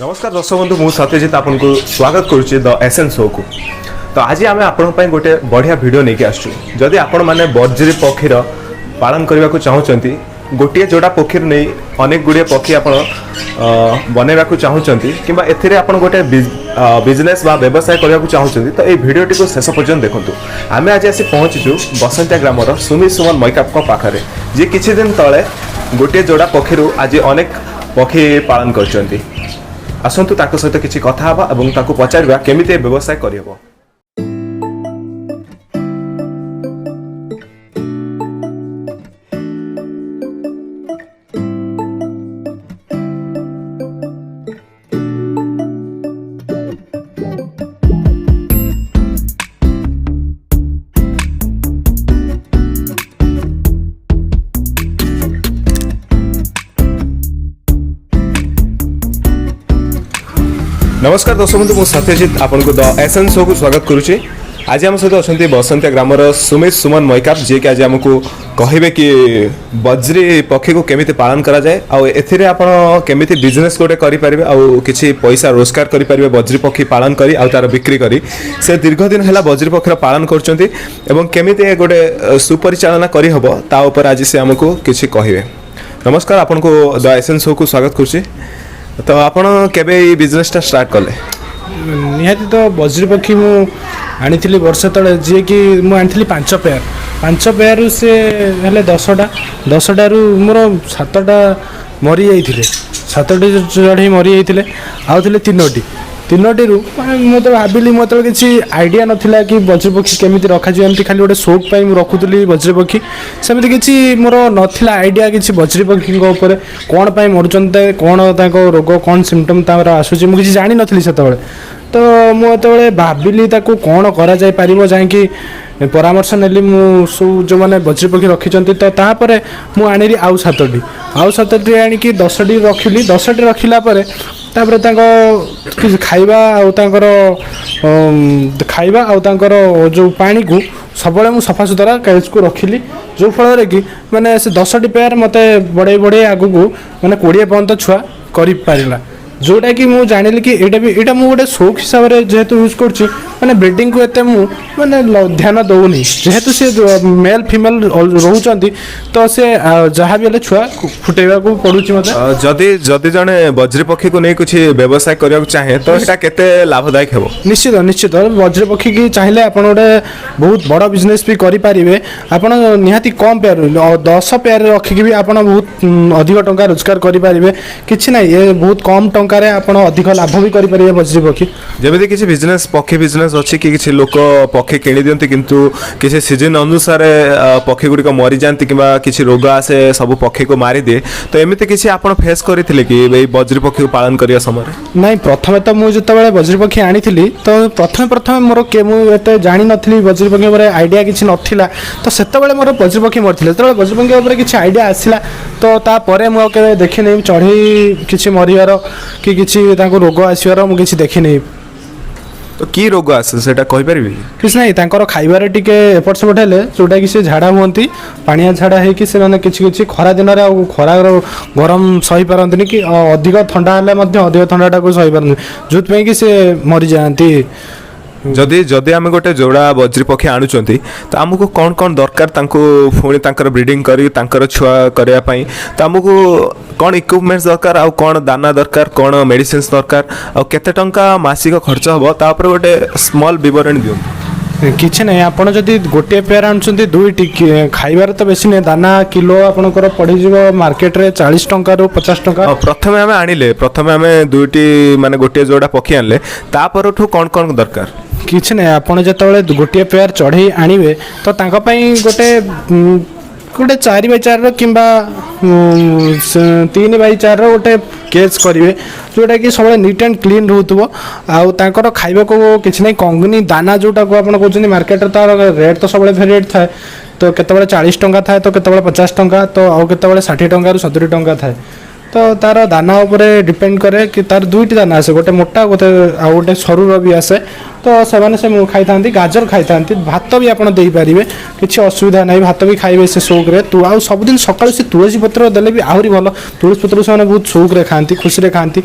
नमस्कार दर्शक बंधु मु सत्यजित आपन को स्वागत करुच्ची द एसेंस शो को। तो आज आम आपण गोटे बढ़िया वीडियो नहीं आसु। जदि आपण मैंने बज्री पक्षीर पालन करने को चाहूँगी गोटे जोड़ा पक्षी नहीं अनेक गुड़े पक्षी आप बनवा चाहूँगी कि गोटे बिजनेस बा व्यवसाय करने को चाहूँगी तो ये वीडियोटी को शेष पर्यटन देखूँ। आम आज आसी पहुँचीचु बसंतिया ग्रामर सुमित सुमन मैकाप पाखे जी किछि दिन तले गोटे जोड़ा पक्षी आज अनेक पक्षी पालन कर आसतु ताको सहित किछि कथा हबा एवं ताको पचारबा केमिते व्यवसाय करियबो। नमस्कार दर्शक बंधु मु सत्यजित आपन को द एसेंस शो को स्वागत करुच्ची। आज आम सहित अच्छा बसंतिया ग्रामर सुमित सुमन मैकाप जी के आज आमको कहे कि बज्री पक्षी को केमिति पालन करा जाए आउ एथिरे आपण केमिति बिजनेस गोटे करि परिबे आउ किछि पैसा रोजगार करि परिबे बज्री पक्षी पालन करी आउ तार बिक्री करी से दीर्घ दिन हैला बज्री पक्षीर पालन करचंती एवं केमिति गोटे सुपरिचालना करि हबो ता ऊपर आज से आमको किछि कहिबे। नमस्कार आपन को द एसेंस शो को स्वागत करुच्ची। तो आपण केबे ई बिजनेस टा स्टार्ट कले? निहाती तो बज्री पक्षी मु आनी वर्ष तले जी कि मु आनी 5 पेयर से हेले 10टा मोर 7टा मरी जाइथिले 7टी चढ़ी मरी जाइथिले आउथिले 3टी मुझे भाविली मतलब किसी आइडिया नाला कि बज्री पक्षी केमी रखा एमती खाली गोटे शौक पर रखुली बज्री पक्षी सेमती किसी मोर नाला आइडिया किसी बज्री पक्षी कौन पर मरुंत कौन रोग कौन सिम्पटम आसूसी मुझे जानी नी से तो मुझे भाविली कौन करा जाय पारिबो जाकि परामर्श नेली सब जो मैंने बज्री पक्षी रखी तो तापर मु आनी आउ 7टी आनिकी 10टी रखिली 10टी रखिला तापर खाइबा आउ जो पानी को सब मु सफा सुतरा कैच को रखिली जो फल कि मैंने से 10टी पेयर मत बड़े आगु को मैंने 20 पर्यंत छुआ कर पारा जोटा कि मुझे जानिली कि यहाँ मुझे गोटे शौक हिसाब से जेहेतु यूज कर ब्रीडिंग को एत मैंने ध्यान दौनी जेहेतु सी मेल फीमेल रोचंती तो से जहाँ भी छुआ फुटेवा को पड़ुची मत जदि जदि जने बज्री पक्षी को नहीं कुछ व्यवसाय करने चाहे तो यहाँ केते लाभदायक हेबो? निश्चित बज्री पक्षी की चाहिए आप गोटे बहुत बड़ बिजनेस भी करें आप निहाती कम पेयर 10 पेयर रखिकी भी आप बहुत अधिक टंका रोजगार करेंगे कि ना ये बहुत कम टंका आपण अधिक लाभ भी करेंगे बज्री पक्षी जमी किसी बिजनेस पक्षी बिजनेस अच्छी कि किसी लोक पक्षी किणी दिखती किंतु किसी सीजन अनुसार पक्षी गुड़िक मरी जाती कि किसी रोग आसे सब पक्षी को मारी दिए तो एमती किसी आप फेस करते कि बज्री पक्षी को पालन करने समय? नहीं प्रथम तो मुझे जो बज्री पक्षी आनी तो प्रथम मोर मुझे जानी नी बज्री पक्षी आइडिया किसी नाला तो से मोर बज्री पक्षी मरते जो बज्री पक्षी किसी आइडिया आसला तो तापर मुझे देखी नहीं चढ़ी किसी मरबार कि किसी रोग आसबार मुझे देखी नहीं। तो की रोग आसे सेटा कहि परिबे किछ नहीं तांकर खाइबारे टिके एपट सेपट हेले जोटा कि से झाड़ा हुंती पानिया झाड़ा हे कि से माने किछि खरा दिन रे आ खरा गरम सही पारंतनी कि अधिक ठंडा हेले मध्ये अधिक ठंडाटा को सही पारन जोत पे कि से मरि जांती। जदि जदि आम गोटे जोड़ा बज्री पक्षी आणुचंती तो आमको कौन कौन दरकार तांको पुणी तांकर ब्रीडिंग करी तांकर छुआ करया पई तो आमको कौन इक्विपमेंट्स दरकार आ कौन दाना दरकार कौन मेडिसिन्स दरकार आ केते टंका मासिक खर्च हबो ता ऊपर गोटे स्मॉल विवरण दियो। किसी नहीं आपड़ जदि गोटे पेयर आणुचंती 2टी खाइबार तो बेसी नहीं दाना किलो आपनकर पड़ी जीवो मार्केट रे 40 टंका रो 50 टंका प्रथमे आमे आनिले प्रथमे आमे 2टी माने गोटे जोड़ा पक्षी आनले तापरठू कौन कौन दरकार किसी नहीं आपड़ जो गोटे पेयर चढ़े आणवे तो गोटे गोटे 4x4 कि 3x4 गोटे केज करेंगे जोटा कि सब नीट एंड क्लीन रोथो आउर खाइबा को किसी ना कंगनी दाना जोटा को आप कहते मार्केट तार रेट तो सब भेरिएट थाए तो केतबेले 40 टंका थाए तो केतबेले 50 टंका तो आउ केतबेले 60 टंका 70 टंका थाए ତ ତାର ଦାନା ଉପରେ ଡିପେଣ୍ଡ କରେ କି ତାର ଦୁଇଟି ଦାନା ଆସେ, ଗୋଟେ ମୋଟା ଆଉ ଗୋଟେ ସରୁର ବି ଆସେ। ତ ସେମାନେ ସେ ଖାଇଥାନ୍ତି, ଗାଜର ଖାଇଥାନ୍ତି, ଭାତ ବି ଆପଣ ଦେଇପାରିବେ, କିଛି ଅସୁବିଧା ନାହିଁ, ଭାତ ବି ଖାଇବେ ସେ ସଉକରେ। ଆଉ ସବୁଦିନ ସକାଳୁ ସେ ତୁଳସୀ ପତ୍ର ଦେଲେ ବି ଆହୁରି ଭଲ। ତୁଳସୀ ପତ୍ର ସେମାନେ ବହୁତ ସଉକରେ ଖାଆନ୍ତି, ଖୁସିରେ ଖାଆନ୍ତି।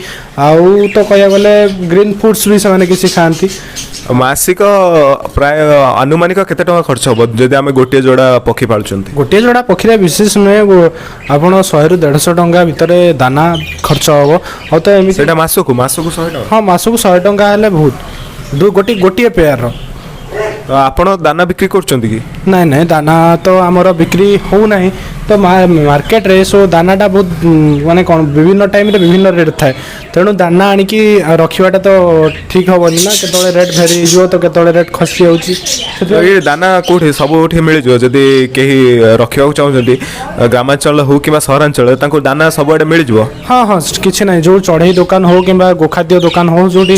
ଆଉ ତ କହିବାକୁ ଗଲେ ଗ୍ରୀନ୍ ଫୁଡ୍ସ ବି ସେମାନେ କିଛି ଖାଆନ୍ତି। ମାସିକ ପ୍ରାୟ ଆନୁମାନିକ କେତେ ଟଙ୍କା ଖର୍ଚ୍ଚ ହେବ ଯଦି ଆମେ ଗୋଟିଏ ଯୋଡ଼ା ପକ୍ଷୀ ପାଳୁଛନ୍ତି? ଗୋଟିଏ ଯୋଡ଼ା ପକ୍ଷୀରେ ବିଶେଷ ନୁହେଁ, ଆପଣ 100 ରୁ 150 ଟଙ୍କା ଭିତରେ ଦାନା ଖର୍ଚ୍ଚ ହେବ। ଆଉ ତ ଏମିତି ସେଇଟା ମାସକୁ 100 ଟଙ୍କା? ହଁ, ମାସକୁ 100 ଟଙ୍କା ହେଲେ ବହୁତ, ଗୋଟିଏ ପେୟାରର। ତ ଆପଣ ଦାନା ବିକ୍ରି କରୁଛନ୍ତି କି? ନାଇଁ, ଦାନା ତ ଆମର ବିକ୍ରି ହେଉନାହିଁ। ତ ମାର୍କେଟରେ ସବୁ ଦାନାଟା ବହୁତ ମାନେ କ'ଣ ବିଭିନ୍ନ ଟାଇମ୍ରେ ବିଭିନ୍ନ ରେଟ୍ ଥାଏ। ତେଣୁ ଦାନା ଆଣିକି ରଖିବାଟା ତ ଠିକ୍ ହେବନି ନା, କେତେବେଳେ ରେଟ୍ ଭେରି ହେଇଯିବ ତ କେତେବେଳେ ରେଟ୍ ଖସି ଯାଉଛି। ଏ ଦାନା କେଉଁଠି ସବୁଠି ମିଳିଯିବ? ଯଦି କେହି ରଖିବାକୁ ଚାହୁଁଛନ୍ତି ଗ୍ରାମାଞ୍ଚଳ ହେଉ କିମ୍ବା ସହରାଞ୍ଚଳ, ତାଙ୍କୁ ଦାନା ସବୁଆଡ଼େ ମିଳିଯିବ? ହଁ, କିଛି ନାହିଁ, ଯେଉଁ ଚଢ଼େଇ ଦୋକାନ ହେଉ କିମ୍ବା ଗୋଖାଦ୍ୟ ଦୋକାନ ହେଉ, ଯେଉଁଠି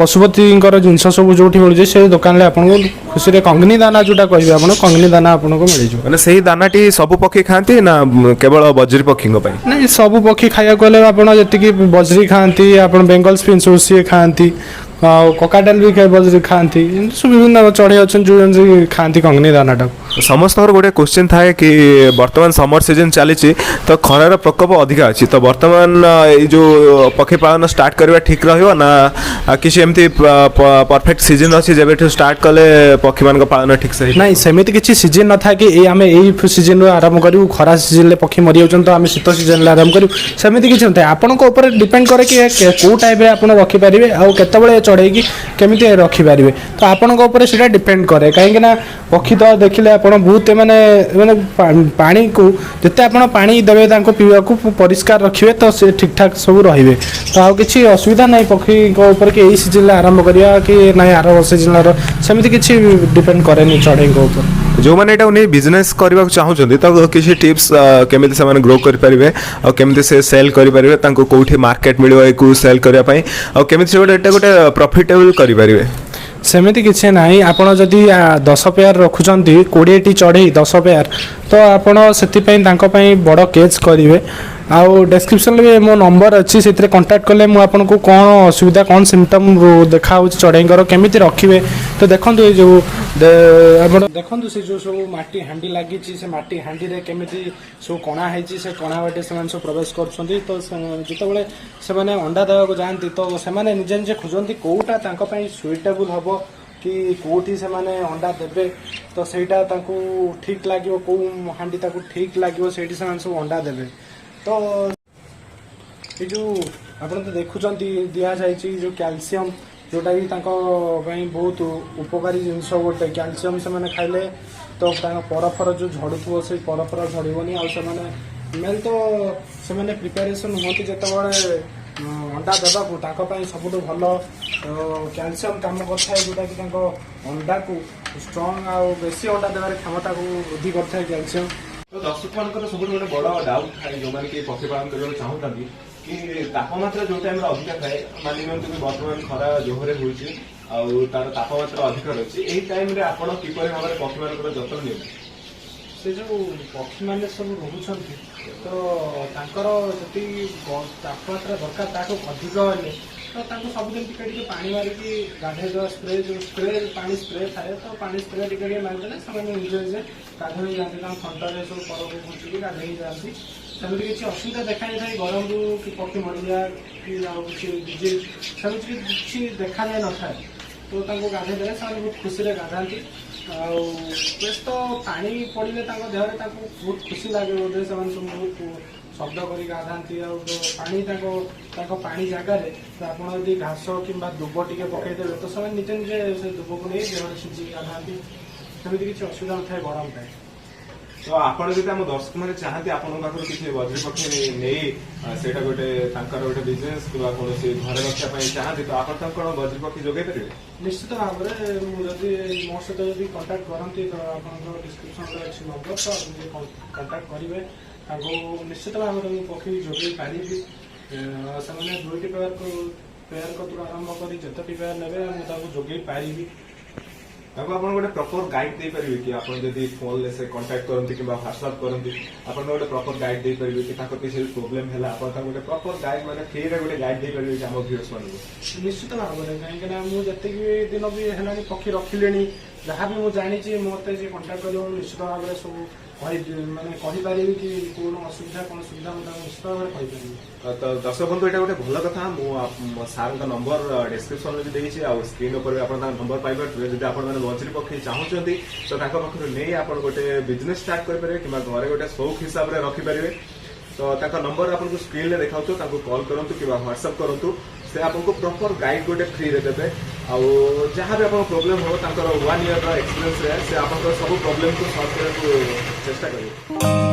ପଶୁପତିଙ୍କର ଜିନିଷ ସବୁ ଯେଉଁଠି ମିଳୁଛି ସେ ଦୋକାନରେ ଆପଣଙ୍କୁ ଖୁସିରେ କଙ୍ଗନି ଦାନା ଯେଉଁଟା କହିବେ ଆପଣ, କଙ୍ଗନି ଦାନା ଆପଣଙ୍କୁ ମିଳିଯିବ। ମାନେ ସେଇ ଦାନାଟି ସବୁ ପକ୍ଷୀ ଖାଆନ୍ତି ନା କେବଳ ବଜ୍ରି ପକ୍ଷୀଙ୍କ ପାଇଁ? ନାଇଁ, ସବୁ ପକ୍ଷୀ ଖାଇବାକୁ ଗଲେ ଆପଣ ଯେତିକି ବଜ୍ରି ଖାଆନ୍ତି, ଆପଣ ବେଙ୍ଗଲ ସ୍ପିନ୍ ସବୁ ସିଏ ଖାଆନ୍ତି, ଆଉ କକାଟେଲ ବି ବଜ୍ରି ଖାଆନ୍ତି, ଏମିତି ସବୁ ବିଭିନ୍ନ ଚଢ଼େଇ ଅଛନ୍ତି ଯେଉଁ ଖାଆନ୍ତି କଙ୍ଗନି ଦାନାଟାକୁ। ସମସ୍ତଙ୍କର ଗୋଟେ କ୍ୱେଶ୍ଚିନ୍ ଥାଏ କି ବର୍ତ୍ତମାନ ସମର ସିଜନ୍ ଚାଲିଛି ତ ଖରାର ପ୍ରକୋପ ଅଧିକା ଅଛି, ତ ବର୍ତ୍ତମାନ ଏଇ ଯେଉଁ ପକ୍ଷୀ ପାଳନ ଷ୍ଟାର୍ଟ କରିବା ଠିକ୍ ରହିବ ନା କିଛି ଏମିତି ପରଫେକ୍ଟ ସିଜନ୍ ଅଛି ଯେବେଠୁ ଷ୍ଟାର୍ଟ କଲେ ପକ୍ଷୀମାନଙ୍କ ପାଳନ ଠିକ୍ ସେ? ନାଇଁ, ସେମିତି କିଛି ସିଜନ୍ ନଥାଏ କି ଆମେ ଏଇ ସିଜନ୍ରୁ ଆରମ୍ଭ କରିବୁ, ଖରା ସିଜନ୍ରେ ପକ୍ଷୀ ମରିଯାଉଛନ୍ତି ତ ଆମେ ଶୀତ ସିଜନ୍ରେ ଆରମ୍ଭ କରିବୁ, ସେମିତି କିଛି ନଥାଏ। ଆପଣଙ୍କ ଉପରେ ଡିପେଣ୍ଡ କରେ କି କେଉଁ ଟାଇପ୍ରେ ଆପଣ ରଖିପାରିବେ ଆଉ କେତେବେଳେ ଚଢ଼େଇକି କେମିତି ରଖିପାରିବେ। ତ ଆପଣଙ୍କ ଉପରେ ସେଇଟା ଡିପେଣ୍ଡ କରେ, କାହିଁକିନା ପକ୍ଷୀ ତ ଦେଖିଲେ ଆପଣ ବହୁତ ମାନେ ପାଣିକୁ ଯେତେ ଆପଣ ପାଣି ଦେବେ ତାଙ୍କୁ ପିଇବାକୁ, ପରିଷ୍କାର ରଖିବେ ତ ସେ ଠିକ୍ଠାକ୍ ସବୁ ରହିବେ। ତ ଆଉ କିଛି ଅସୁବିଧା ନାହିଁ ପକ୍ଷୀଙ୍କ ଉପରେ କି ଏଇ ସିଜନ୍ରେ ଆରମ୍ଭ କରିବା କି ନାହିଁ ଆର ସିଜନ୍ର, ସେମିତି କିଛି ଡିପେଣ୍ଡ କରେନି ଚଢ଼େଇଙ୍କ ଉପରେ। ଯେଉଁମାନେ ଏଇଟାକୁ ନେଇ ବିଜନେସ୍ କରିବାକୁ ଚାହୁଁଛନ୍ତି ତ କିଛି ଟିପ୍ସ କେମିତି ସେମାନେ ଗ୍ରୋ କରିପାରିବେ ଆଉ କେମିତି ସେ ସେଲ୍ କରିପାରିବେ, ତାଙ୍କୁ କେଉଁଠି ମାର୍କେଟ ମିଳିବ ଏକୁ ସେଲ୍ କରିବା ପାଇଁ, ଆଉ କେମିତି ସେ ଏଇଟା ଗୋଟେ ପ୍ରଫିଟେବୁଲ୍ କରିପାରିବେ? ସେମିତି କିଛି ନାହିଁ। ଆପଣ ଯଦି 10 ପେୟାର ରଖୁଛନ୍ତି, 20ଟି ଚଢ଼େଇ 10 ପେୟାର, ତ ଆପଣ ସେଥିପାଇଁ ତାଙ୍କ ପାଇଁ ବଡ଼ କେଜ୍ କରିବେ। ଆଉ ଡେସ୍କ୍ରିପସନ୍ରେ ବି ମୋ ନମ୍ବର ଅଛି, ସେଥିରେ କଣ୍ଟାକ୍ଟ କଲେ ମୁଁ ଆପଣଙ୍କୁ କ'ଣ ଅସୁବିଧା, କ'ଣ ସିମ୍ପଟମ୍ ଦେଖାହେଉଛି ଚଢ଼େଇଙ୍କର, କେମିତି ରଖିବେ। ତ ଦେଖନ୍ତୁ ଏଇ ଯେଉଁ ଆପଣ ଦେଖନ୍ତୁ ସେ ଯେଉଁ ସବୁ ମାଟି ହାଣ୍ଡି ଲାଗିଛି, ସେ ମାଟି ହାଣ୍ଡିରେ କେମିତି ସବୁ କଣା ହେଇଛି, ସେ କଣା ବାଟେ ସେମାନେ ସବୁ ପ୍ରବେଶ କରୁଛନ୍ତି। ତ ଯେତେବେଳେ ସେମାନେ ଅଣ୍ଡା ଦେବାକୁ ଯାଆନ୍ତି ତ ସେମାନେ ନିଜେ ନିଜେ ଖୋଜନ୍ତି କେଉଁଟା ତାଙ୍କ ପାଇଁ ସୁଇଟେବୁଲ୍ ହେବ କି କେଉଁଠି ସେମାନେ ଅଣ୍ଡା ଦେବେ, ତ ସେଇଟା ତାଙ୍କୁ ଠିକ୍ ଲାଗିବ, କେଉଁ ହାଣ୍ଡି ତାକୁ ଠିକ୍ ଲାଗିବ ସେଇଠି ସେମାନେ ସବୁ ଅଣ୍ଡା ଦେବେ। ତ ଏ ଯେଉଁ ଆପଣ ତ ଦେଖୁଛନ୍ତି ଦିଆଯାଇଛି ଯେଉଁ କ୍ୟାଲସିୟମ୍, ଯେଉଁଟାକି ତାଙ୍କ ପାଇଁ ବହୁତ ଉପକାରୀ ଜିନିଷ ଗୋଟେ। କ୍ୟାଲସିୟମ୍ ସେମାନେ ଖାଇଲେ ତ ତାଙ୍କ ପରଫର ଯେଉଁ ଝଡ଼ୁଥିବ ସେଇ ପରଫର ଝଡ଼ିବନି। ଆଉ ସେମାନେ ମେନ୍ ତ ସେମାନେ ପ୍ରିପାରେସନ୍ ହୁଅନ୍ତି ଯେତେବେଳେ ଅଣ୍ଡା ଦେବାକୁ, ତାଙ୍କ ପାଇଁ ସବୁଠୁ ଭଲ କ୍ୟାଲସିୟମ୍ କାମ କରିଥାଏ, ଯେଉଁଟାକି ତାଙ୍କ ଅଣ୍ଡାକୁ ଷ୍ଟ୍ରଙ୍ଗ ଆଉ ବେଶୀ ଅଣ୍ଡା ଦେବାର କ୍ଷମତାକୁ ବୃଦ୍ଧି କରିଥାଏ କ୍ୟାଲସିୟମ୍। ତ ଦର୍ଶକମାନଙ୍କର ସବୁଠୁ ଗୋଟେ ବଡ଼ ଡାଉଟ୍ ଥାଏ ଯେଉଁମାନେ କି ପକ୍ଷୀ ପାଳନ କରିବାକୁ ଚାହୁଁଛନ୍ତି କି ତାପମାତ୍ରା ଯେଉଁ ଟାଇମ୍ରେ ଅଧିକା ଥାଏ, ମାନି ନିଅନ୍ତୁ କି ବର୍ତ୍ତମାନ ଖରା ଜୋରରେ ହେଉଛି ଆଉ ତାର ତାପମାତ୍ରା ଅଧିକ ରହିଛି, ଏହି ଟାଇମ୍ରେ ଆପଣ କିପରି ଭାବରେ ପକ୍ଷୀମାନଙ୍କର ଯତ୍ନ ନିଅନ୍ତି? ସେ ଯେଉଁ ପକ୍ଷୀମାନେ ସବୁ ରହୁଛନ୍ତି ତ ତାଙ୍କର ଯେତିକି ତାପମାତ୍ରା ଦରକାର ତାଠୁ ଅଧିକ ହେଲେ ତ ତାଙ୍କୁ ସବୁଦିନ ଟିକେ ଟିକେ ପାଣି ମାରିକି ଗାଧୋଇ ଦେବା, ସ୍ପ୍ରେ ପାଣି ସ୍ପ୍ରେ ଥାଏ ତ ପାଣି ସ୍ପ୍ରେ ଟିକେ ଟିକେ ମାରିଦେଲେ ସେମାନେ ନିଜେ ନିଜେ ଗାଧୋଇ ଯାଆନ୍ତି, ତାଙ୍କ ଥଣ୍ଡାରେ ସବୁ ପରକୁ ବୁଝିକି ଗାଧୋଇ ଯାଆନ୍ତି। ସେମିତି କିଛି ଅସୁବିଧା ଦେଖାଯାଇଥାଏ ଗରମରୁ କି ପକ୍ଷୀ ମରିଯିବା କି ଆଉ କିଛି ଡିଜିଜ୍ ସେମିତି କିଛି ଦେଖାଯାଇ ନଥାଏ। ତ ତାଙ୍କୁ ଗାଧୋଇ ଦେଲେ ସେମାନେ ବହୁତ ଖୁସିରେ ଗାଧାନ୍ତି। ଆଉ ବେଶ ତ ପାଣି ପଡ଼ିଲେ ତାଙ୍କ ଦେହରେ ତାଙ୍କୁ ବହୁତ ଖୁସି ଲାଗେ ବୋଧେ, ସେମାନେ ସବୁ ବହୁତ ଶବ୍ଦ କରି ଗାଧାନ୍ତି। ଆଉ ପାଣି ତାଙ୍କ ପାଣି ଜାଗାରେ ଆପଣ ଯଦି ଘାସ କିମ୍ବା ଦୁବ ଟିକେ ପକାଇଦେବେ ତ ସେମାନେ ନିଜେ ନିଜେ ସେ ଦୁବକୁ ନେଇ ଦେହରେ ସିଝିକି ଗାଧାନ୍ତି। ସେମିତି କିଛି ଅସୁବିଧା ନଥାଏ ଗରମ ପାଇଁ। ତ ଆପଣ ଯଦି ଆମ ଦର୍ଶକମାନେ ଚାହାନ୍ତି ଆପଣଙ୍କ ପାଖରୁ କିଛି ବଜ୍ରି ପକ୍ଷୀ ନେଇ ସେଇଟା ଗୋଟେ ତାଙ୍କର ଗୋଟେ ବିଜନେସ୍ କିମ୍ବା କୌଣସି ଘରେ ରଖିବା ପାଇଁ ଚାହାନ୍ତି ତ ଆପଣ ତାଙ୍କୁ କ'ଣ ବଜ୍ରି ପକ୍ଷୀ ଯୋଗାଇ ପାରିବେ? ନିଶ୍ଚିତ ଭାବରେ ମୁଁ ଯଦି ମୋ ସହିତ ଯଦି କଣ୍ଟାକ୍ଟ କରନ୍ତି ତ ଆପଣଙ୍କର ଡିସ୍କ୍ରିପସନ୍ରେ ଅଛି ନମ୍ବର, ତ ଯଦି କଣ୍ଟାକ୍ଟ କରିବେ ତାଙ୍କୁ ନିଶ୍ଚିତ ଭାବରେ ମୁଁ ପକ୍ଷୀ ଯୋଗାଇ ପାରିବି। ସେମାନେ 2ଟି ପେୟାର କତରୁ ଆରମ୍ଭ କରି ଯେତୋଟି ପେୟାର ନେବେ ମୁଁ ତାଙ୍କୁ ଯୋଗାଇ ପାରିବି। ତାଙ୍କୁ ଆପଣ ଗୋଟେ ପ୍ରପର ଗାଇଡ୍ ଦେଇପାରିବେ କି ଆପଣ ଯଦି ଫୋନରେ ସେ କଣ୍ଟାକ୍ଟ କରନ୍ତି କିମ୍ବା ହ୍ୱାଟ୍ସଆପ୍ କରନ୍ତି ଆପଣ ଗୋଟେ ପ୍ରପର ଗାଇଡ୍ ଦେଇପାରିବେ କି ତାଙ୍କର କିଛି ପ୍ରୋବ୍ଲେମ ହେଲା ଆପଣ ତାଙ୍କୁ ଗୋଟେ ପ୍ରପର ଗାଇଡ୍ ମାନେ ଫ୍ରିରେ ଗୋଟେ ଗାଇଡ୍ ଦେଇପାରିବେ କି ଆମ ଭିଉଅର୍ସ ମାନଙ୍କୁ? ନିଶ୍ଚିତ ଭାବରେ କାହିଁକିନା ମୁଁ ଯେତିକି ଦିନ ବି ହେଲାଣି ପକ୍ଷୀ ରଖିଲେଣି ଯାହା ବି ମୁଁ ଜାଣିଛି ମୋତେ ଯେ କଣ୍ଟାକ୍ଟ କରିବ ମୁଁ ନିଶ୍ଚିତ ଭାବରେ ସବୁ ମାନେ କହିପାରିବି କି କଣ ଅସୁବିଧା କଣ ସୁବିଧା ମୁଁ ତାଙ୍କୁ ନିଶ୍ଚିତ ଭାବରେ କହିପାରିବି। ତ ଦର୍ଶକ ବନ୍ଧୁ ଏଇଟା ଗୋଟେ ଭଲ କଥା ମୁଁ ସାର୍ଙ୍କ ନମ୍ବର ଡେସ୍କ୍ରିପସନରେ ବି ଦେଇଛି ଆଉ ସ୍କ୍ରିନ୍ ଉପରେ ଆପଣ ତାଙ୍କ ନମ୍ବର ପାଇପାରୁଥିବେ ଯଦି ଆପଣ ମାନେ ବଜରି ପକ୍ଷୀ ଚାହୁଁଛନ୍ତି ତ ତାଙ୍କ ପାଖରୁ ନେଇ ଆପଣ ଗୋଟେ ବିଜନେସ୍ ଷ୍ଟାର୍ଟ କରିପାରିବେ କିମ୍ବା ଘରେ ଗୋଟେ ସଉକ ହିସାବରେ ରଖିପାରିବେ। ତ ତାଙ୍କ ନମ୍ବର ଆପଣଙ୍କୁ ସ୍କ୍ରିନରେ ଦେଖାଉଥିବ ତାଙ୍କୁ କଲ୍ କରନ୍ତୁ କିମ୍ବା ହ୍ୱାଟ୍ସଆପ୍ କରନ୍ତୁ ସେ ଆପଣଙ୍କୁ ପ୍ରପର ଗାଇଡ୍ ଗୋଟେ ଫ୍ରିରେ ଦେବେ ଆଉ ଯାହା ବି ଆପଣଙ୍କ ପ୍ରୋବ୍ଲେମ ହେବ ତାଙ୍କର 1 ଇୟରର ଏକ୍ସପିରିଏନ୍ସରେ ସେ ଆପଣଙ୍କର ସବୁ ପ୍ରୋବ୍ଲେମକୁ ସଲ୍ଭ କରିବାକୁ ଚେଷ୍ଟା କରିବେ।